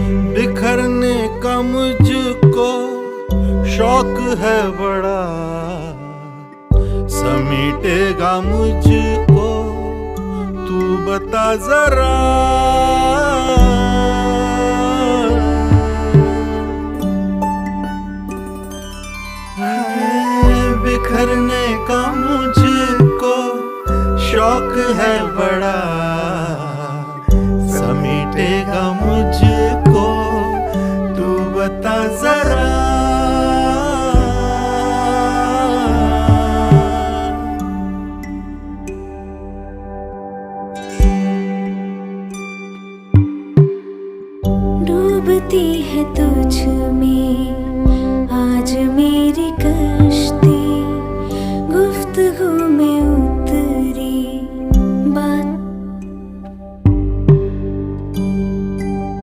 बिखरने का मुझको शौक है बड़ा, समेटेगा मुझको तू बता जरा। बिखरने का मुझको शौक है बड़ा, समेटेगा मुझको तू बता जरा। डूबती है तुझ में आज मेरी